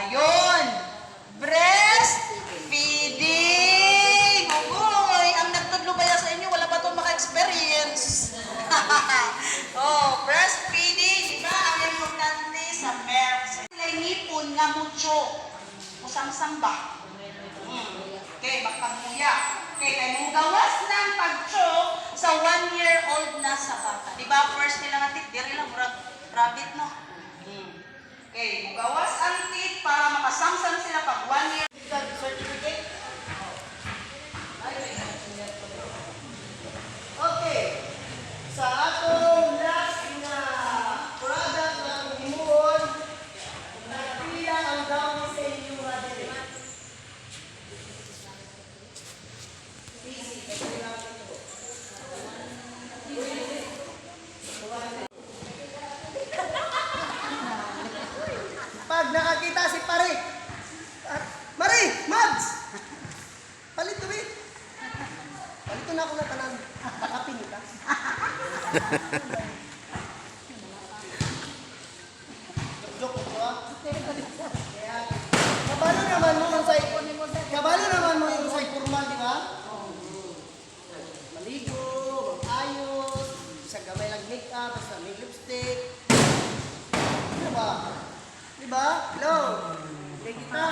Ayun! Breastfeeding! Ugoy! Ang nagtudlo ba yan sa inyo? Wala pa itong maka-experience. Oh, breastfeeding. Diba? Ang importante sa birth. Sila'y ngipon nga mucho. Usang-sang ba? Okay, magpagmuya. Okay, kaya mugawas ng pag-choke sa 1-year-old na sa bata. Diba? First nila nga tit, diri lang, rabbit, no? Okay, mugawas ang tit para makasamsam sila pag 1 year certificate. Okay. Sa atong last na product ng himuon, nagpila ang dami sa inyo natin. Pag nakakita si Pare, Mari, Mads! Palito, eh. Palito na ako na tanan. Takapin ka. Joke ko, ha? Kaya, kabalo naman mo yung say formal, di ba? Maligo, mag-ayos, sa gamay lang make-up, basta may lipstick. Ano ba? Diba? Hello? Kaya kita,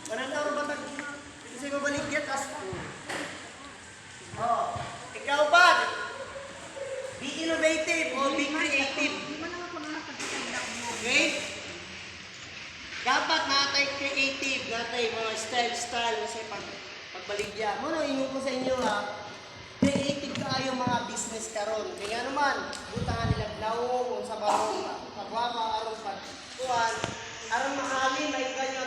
mananaw ba ito? Kasi mabalik yan, oh, ikaw ba? Be innovative o be creative. Okay? Dapat natay creative, natay mga style, kasi pagbaligya. Muna, ingat ko sa inyo ha, creative kayo mga business karon. Kaya naman, butangan nila blaw, kung sa barong, pagwama, arong pagkuhan, aron mahalin, may ganyan